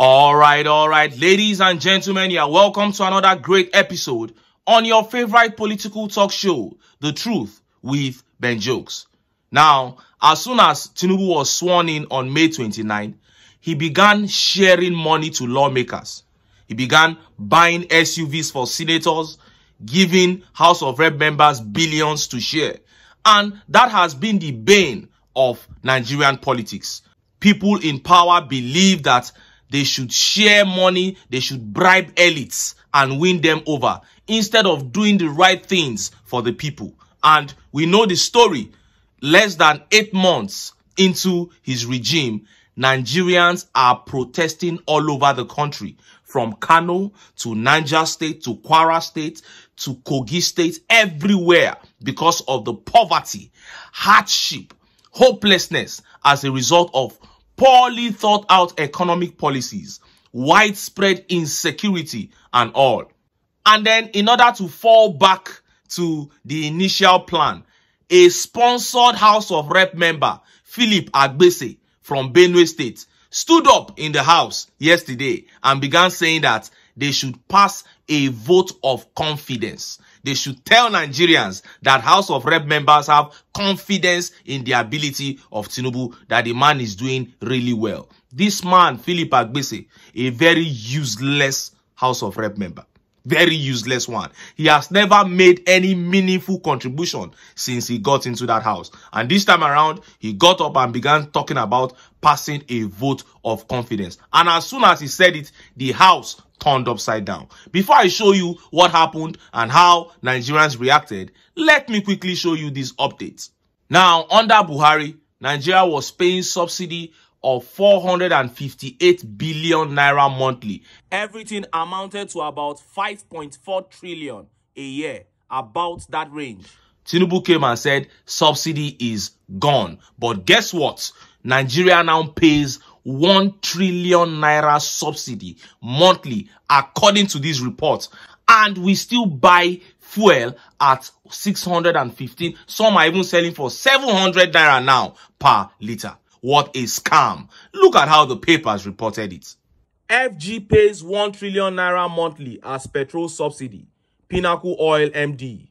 All right, ladies and gentlemen, you are welcome to another great episode on your favorite political talk show, The Truth with Ben Jokes. Now, as soon as TINUBU was sworn in on May 29, he began sharing money to lawmakers. He began buying SUVs for senators, giving House of Rep members billions to share. And that has been the bane of Nigerian politics. People in power believe that they should share money, they should bribe elites and win them over instead of doing the right things for the people. And we know the story. Less than 8 months into his regime, Nigerians are protesting all over the country, from Kano to Niger State to Kwara State to Kogi State, everywhere, because of the poverty, hardship, hopelessness as a result of poorly thought out economic policies, widespread insecurity and all. And then in order to fall back to the initial plan, a sponsored House of Rep member, Philip Agbese from Benue State, stood up in the House yesterday and began saying that they should pass a vote of confidence. They should tell Nigerians that House of Rep members have confidence in the ability of TINUBU, that the man is doing really well. This man, Philip Agbese, a very useless House of Rep member. Very useless one. He has never made any meaningful contribution since he got into that house. And this time around, he got up and began talking about passing a vote of confidence. And as soon as he said it, the house turned upside down. Before I show you what happened and how Nigerians reacted, let me quickly show you these updates. Now, under Buhari, Nigeria was paying subsidy of 458 billion naira monthly. Everything amounted to about 5.4 trillion a year, about that range. TINUBU came and said subsidy is gone. But guess what? Nigeria now pays 1 trillion naira subsidy monthly, according to this report. And we still buy fuel at 615. Some are even selling for 700 naira now per litre. What a scam. Look at how the papers reported it. FG pays 1 trillion naira monthly as petrol subsidy. Pinnacle Oil MD.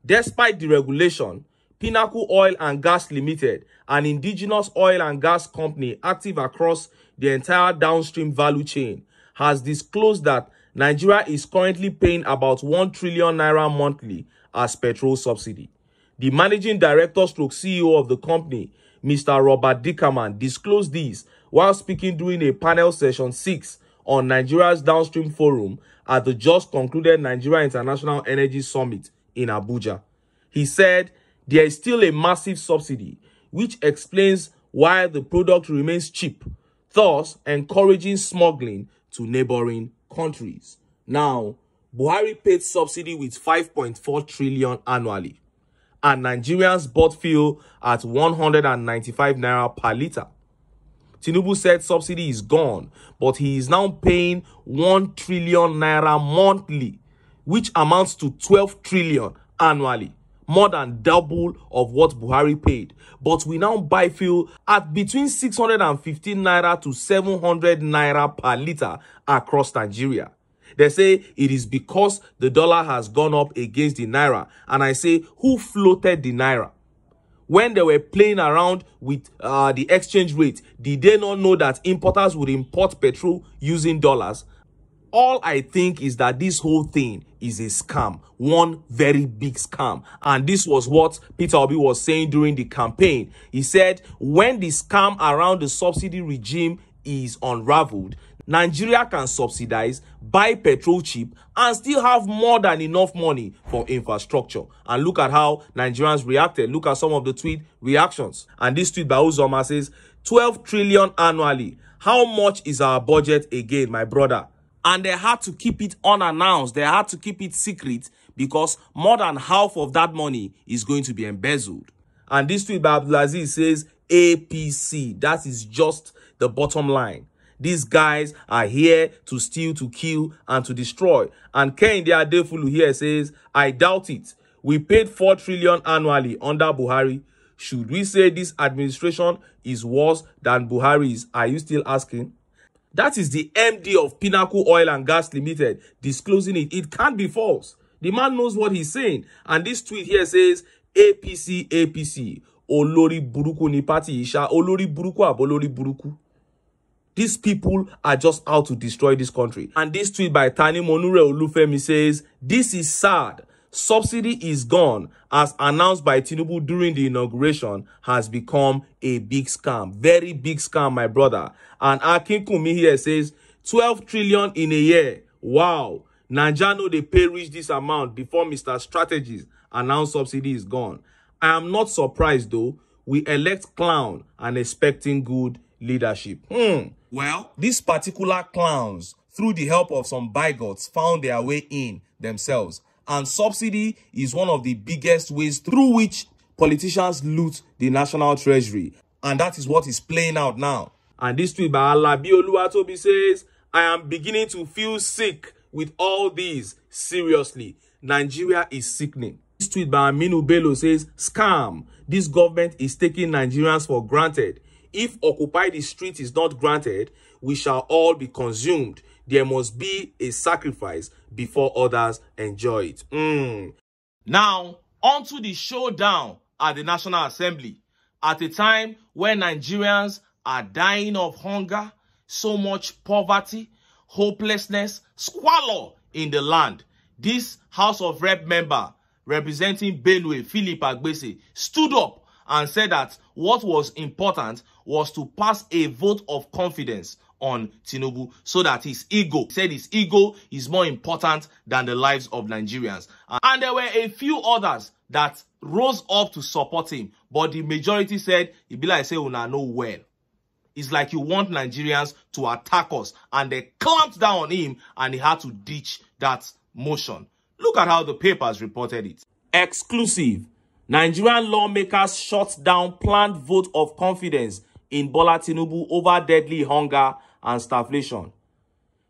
Despite the regulation, Pinnacle Oil and Gas Limited, an indigenous oil and gas company active across the entire downstream value chain, has disclosed that Nigeria is currently paying about 1 trillion naira monthly as petrol subsidy. The managing director stroke CEO of the company, Mr. Robert Dickerman, disclosed this while speaking during a panel session 6 on Nigeria's downstream forum at the just concluded Nigeria International Energy Summit in Abuja. He said there is still a massive subsidy, which explains why the product remains cheap, thus encouraging smuggling to neighboring countries. Now, Buhari paid subsidy with 5.4 trillion annually, and Nigerians bought fuel at 195 naira per litre. TINUBU said subsidy is gone, but he is now paying 1 trillion naira monthly, which amounts to 12 trillion annually, more than double of what Buhari paid. But we now buy fuel at between 615 naira to 700 naira per litre across Nigeria. They say it is because the dollar has gone up against the naira. And I say, who floated the naira? When they were playing around with the exchange rate, did they not know that importers would import petrol using dollars? All I think is that this whole thing is a scam, one very big scam. And this was what Peter Obi was saying during the campaign. He said, when the scam around the subsidy regime is unraveled, Nigeria can subsidize, buy petrol cheap, and still have more than enough money for infrastructure. And look at how Nigerians reacted. Look at some of the tweet reactions. And this tweet by Uzoma says, 12 trillion annually. How much is our budget again, my brother? And they had to keep it unannounced. They had to keep it secret because more than half of that money is going to be embezzled. And this tweet by Abdulaziz says, APC. That is just the bottom line. These guys are here to steal, to kill, and to destroy. And Kehinde Adefulu here says, I doubt it. We paid 4 trillion annually under Buhari. Should we say this administration is worse than Buhari's? Are you still asking? That is the MD of Pinnacle Oil and Gas Limited disclosing it. It can't be false. The man knows what he's saying. And this tweet here says, APC, APC. Olori Buruku ni party isha. Olori Buruku abolori Buruku. These people are just out to destroy this country. And this tweet by Tani Monure Olufemi says, this is sad. Subsidy is gone, as announced by TINUBU during the inauguration, has become a big scam. Very big scam, my brother. And Akin Kumi here says, 12 trillion in a year. Wow. Naija know they pay reach this amount before Mr. Strategies announced subsidy is gone. I am not surprised though. We elect clown and expecting good leadership. Well, these particular clowns, through the help of some bigots, found their way in themselves. And subsidy is one of the biggest ways through which politicians loot the national treasury. And that is what is playing out now. And this tweet by Alabi Oluwatobi says, I am beginning to feel sick with all these. Seriously, Nigeria is sickening. This tweet by Aminu Bello says, scam. This government is taking Nigerians for granted. If Occupy the Street is not granted, we shall all be consumed. There must be a sacrifice before others enjoy it. Now, on to the showdown at the National Assembly. At a time when Nigerians are dying of hunger, so much poverty, hopelessness, squalor in the land, this House of Rep member representing Benue, Philip Agbese, stood up and said that what was important was to pass a vote of confidence on TINUBU so that his ego, said his ego is more important than the lives of Nigerians. And there were a few others that rose up to support him, but the majority said, it be like say una know well. It's like you want Nigerians to attack us, and they clamped down on him and he had to ditch that motion. Look at how the papers reported it. Exclusive. Nigerian lawmakers shut down planned vote of confidence in Bola Tinubu over deadly hunger and stagflation.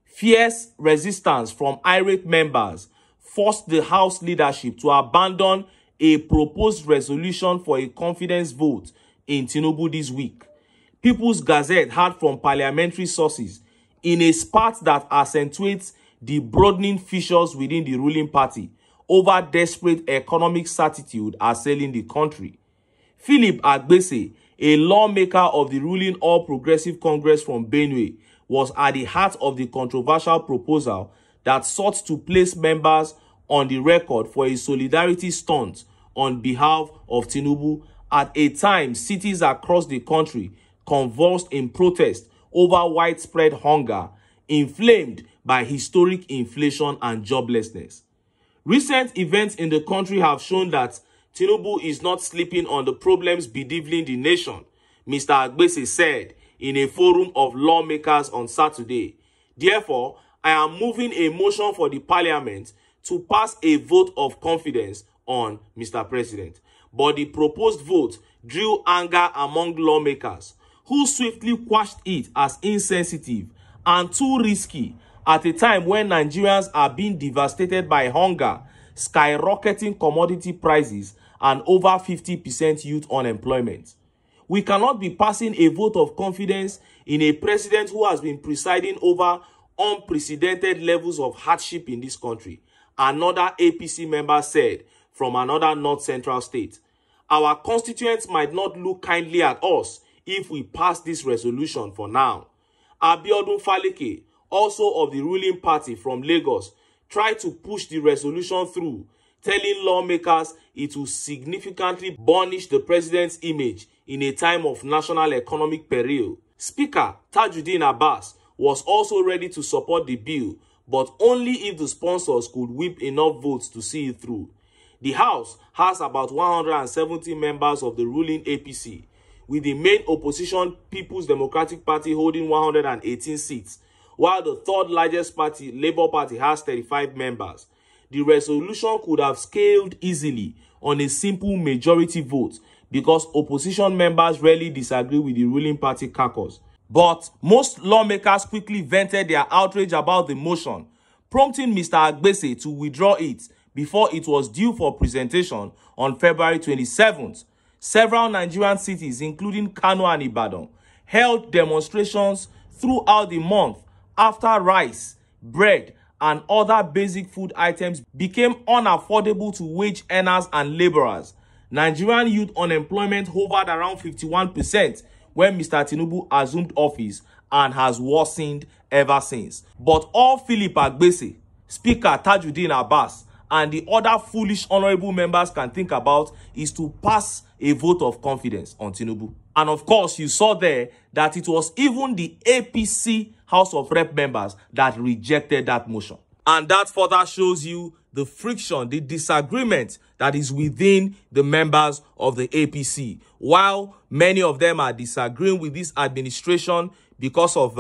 Fierce resistance from irate members forced the House leadership to abandon a proposed resolution for a confidence vote in Tinubu this week. People's Gazette heard from parliamentary sources in a spat that accentuates the broadening fissures within the ruling party over desperate economic certitude assailing the country. Philip Agbese, a lawmaker of the ruling All Progressive Congress from Benue, was at the heart of the controversial proposal that sought to place members on the record for a solidarity stunt on behalf of TINUBU at a time cities across the country convulsed in protest over widespread hunger, inflamed by historic inflation and joblessness. Recent events in the country have shown that TINUBU is not sleeping on the problems bedeviling the nation, Mr. Agbese said in a forum of lawmakers on Saturday. Therefore, I am moving a motion for the parliament to pass a vote of confidence on Mr. President. But the proposed vote drew anger among lawmakers, who swiftly quashed it as insensitive and too risky at a time when Nigerians are being devastated by hunger, skyrocketing commodity prices, and over 50% youth unemployment. We cannot be passing a vote of confidence in a president who has been presiding over unprecedented levels of hardship in this country, another APC member said from another North Central state. Our constituents might not look kindly at us if we pass this resolution for now. Abiodun Faleke, also of the ruling party from Lagos, tried to push the resolution through, telling lawmakers it will significantly burnish the president's image in a time of national economic peril. Speaker Tajuddin Abbas was also ready to support the bill, but only if the sponsors could whip enough votes to see it through. The House has about 170 members of the ruling APC, with the main opposition People's Democratic Party holding 118 seats, while the third largest party, Labour Party, has 35 members. The resolution could have scaled easily on a simple majority vote because opposition members rarely disagree with the ruling party caucus. But most lawmakers quickly vented their outrage about the motion, prompting Mr. Agbese to withdraw it before it was due for presentation on February 27th. Several Nigerian cities, including Kano and Ibadan, held demonstrations throughout the month after rice, bread, and other basic food items became unaffordable to wage earners and laborers. Nigerian youth unemployment hovered around 51% when Mr. Tinubu assumed office and has worsened ever since. But all Philip Agbese, Speaker Tajuddin Abbas, and the other foolish honorable members can think about is to pass a vote of confidence on Tinubu. And of course, you saw there that it was even the APC House of Rep members that rejected that motion. And that further shows you the friction, the disagreement that is within the members of the APC. While many of them are disagreeing with this administration because of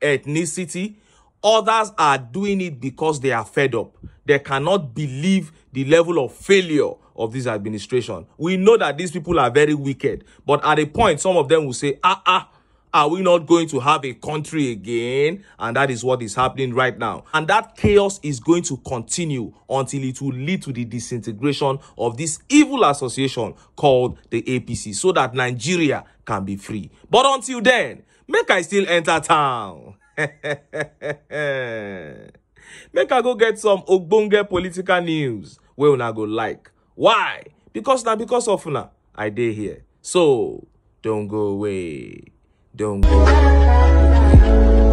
ethnicity, others are doing it because they are fed up. They cannot believe the level of failure of this administration. We know that these people are very wicked, but at a point, some of them will say, are we not going to have a country again? And that is what is happening right now. And that chaos is going to continue until it will lead to the disintegration of this evil association called the APC, so that Nigeria can be free. But until then, make I still enter town. Make I go get some ogbonge political news wey una go like. Why? Because of una I dey here. So don't go away. Don't go away.